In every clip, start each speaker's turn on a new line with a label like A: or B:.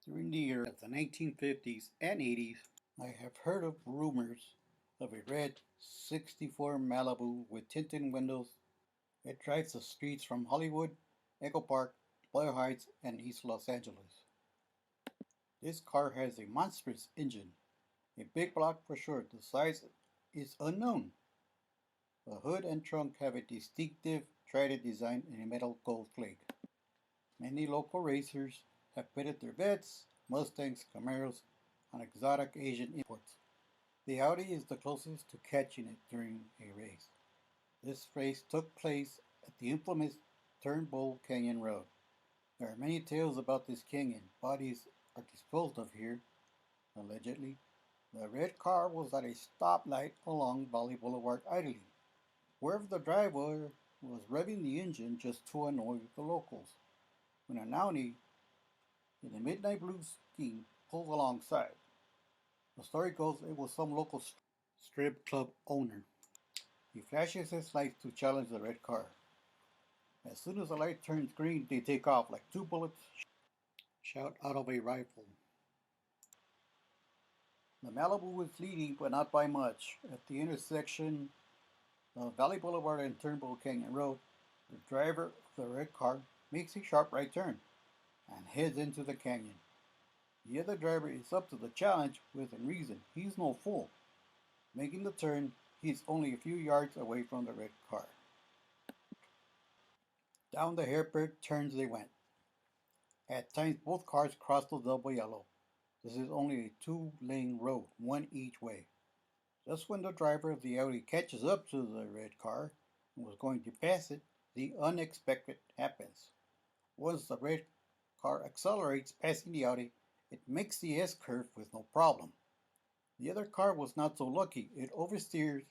A: During the year of the 1950s and 80s, I have heard of rumors of a red 64 Malibu with tinted windows. It drives the streets from Hollywood, Echo Park, Boyle Heights, and East Los Angeles. This car has a monstrous engine, a big block for sure. The size is unknown. The hood and trunk have a distinctive trident design in a metal gold flake. Many local racers have pitted their Vets, Mustangs, Camaros on exotic Asian imports. The Audi is the closest to catching it during a race. This race took place at the infamous Turnbull Canyon Road. There are many tales about this canyon. Bodies are disposed of here, allegedly. The red car was at a stoplight along Valley Boulevard idling. Wherever the driver was revving the engine just to annoy the locals. When an Audi in a midnight blue scheme pulled alongside. The story goes it was some local strip club owner. He flashes his lights to challenge the red car. As soon as the light turns green, they take off like two bullets shot out of a rifle. The Malibu was leading, but not by much. At the intersection of Valley Boulevard and Turnbull Canyon Road, the driver of the red car makes a sharp right turn and heads into the canyon. The other driver is up to the challenge within reason. He's no fool. Making the turn, he's only a few yards away from the red car. Down the hairpin turns they went. At times both cars crossed the double yellow. This is only a two-lane road, one each way. Just when the driver of the Audi catches up to the red car and was going to pass it, the unexpected happens. Once the red car accelerates, passing the Audi, it makes the S-curve with no problem. The other car was not so lucky. It oversteers,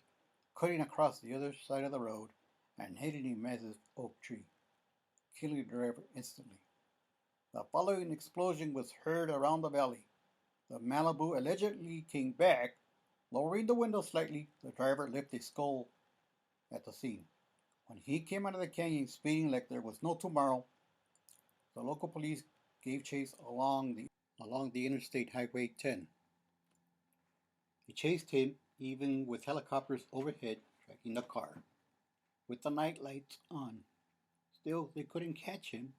A: cutting across the other side of the road and hitting a massive oak tree, killing the driver instantly. The following explosion was heard around the valley. The Malibu allegedly came back, lowering the window slightly. The driver left a skull at the scene. When he came out of the canyon speeding like there was no tomorrow, the local police gave chase along the Interstate Highway 10. They chased him even with helicopters overhead tracking the car, with the night lights on. Still, they couldn't catch him.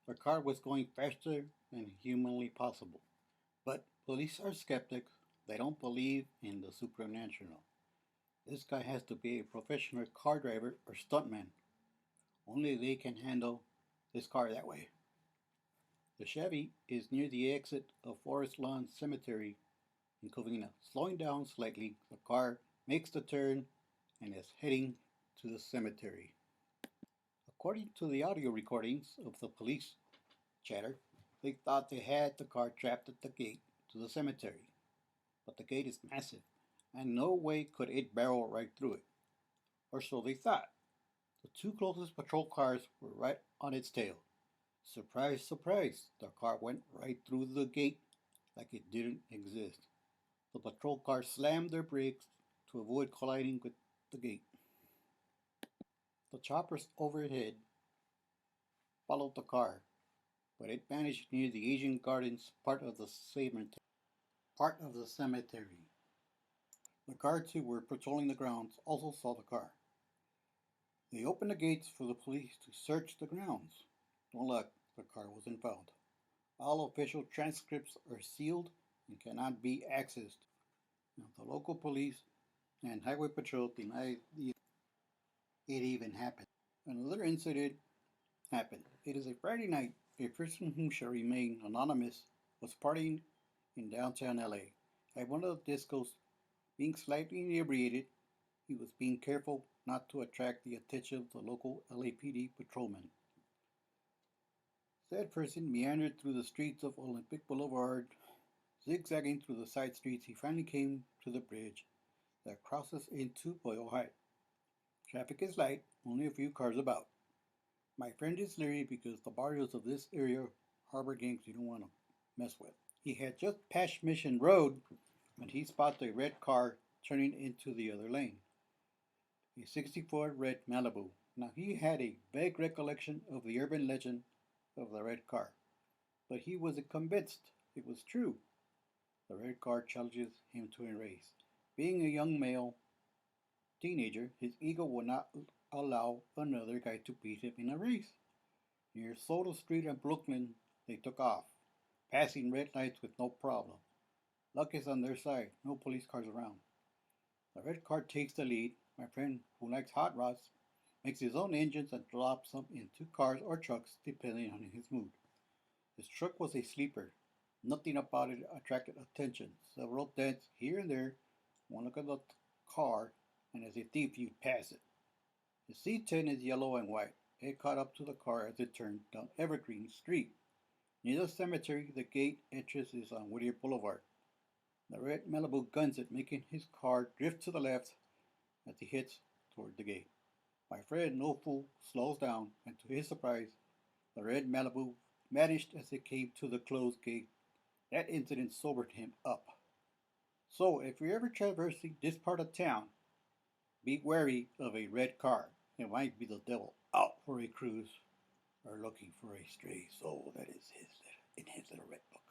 A: The car was going faster than humanly possible. But police are skeptics. They don't believe in the supernatural. This guy has to be a professional car driver or stuntman. Only they can handle this car that way. The Chevy is near the exit of Forest Lawn Cemetery in Covina. Slowing down slightly, the car makes the turn and is heading to the cemetery. According to the audio recordings of the police chatter, they thought they had the car trapped at the gate to the cemetery. But the gate is massive, and no way could it barrel right through it. Or so they thought. The two closest patrol cars were right on its tail. Surprise, surprise, the car went right through the gate like it didn't exist. The patrol cars slammed their brakes to avoid colliding with the gate. The choppers overhead followed the car, but it vanished near the Asian Gardens part of the cemetery. The guards who were patrolling the grounds also saw the car. They opened the gates for the police to search the grounds. No luck, the car wasn't found. All official transcripts are sealed and cannot be accessed. Now, the local police and highway patrol deny it even happened. Another incident happened. It is a Friday night. A person who shall remain anonymous was partying in downtown LA. At one of the discos, being slightly inebriated, he was being careful not to attract the attention of the local LAPD patrolman. Said person meandered through the streets of Olympic Boulevard. Zigzagging through the side streets, he finally came to the bridge that crosses into Boyle Heights. Traffic is light, only a few cars about. My friend is leery because the barrios of this area harbor gangs you don't want to mess with. He had just passed Mission Road when he spotted a red car turning into the other lane. A 64 red Malibu. Now he had a vague recollection of the urban legend of the red car, but he was convinced It was true. The red car challenges him to a race. Being a young male teenager, his ego would not allow another guy to beat him in a race. Near Soda Street in Brooklyn, they took off, passing red lights with no problem. Luck is on their side, no police cars around. The red car takes the lead. My friend, who likes hot rods, makes his own engines and drops them into cars or trucks depending on his mood. His truck was a sleeper. Nothing about it attracted attention. Several dents here and there. One look at the car, and as a thief you'd pass it. The C10 is yellow and white. It caught up to the car as it turned down Evergreen Street. Near the cemetery, the gate entrance is on Whittier Boulevard. The red Malibu guns it, making his car drift to the left as he hits toward the gate. My friend, no fool, slows down, and to his surprise, the red Malibu vanished as it came to the closed gate. That incident sobered him up. So, if you're ever traversing this part of town, be wary of a red car. It might be the devil out for a cruise or looking for a stray soul that is in his little red book.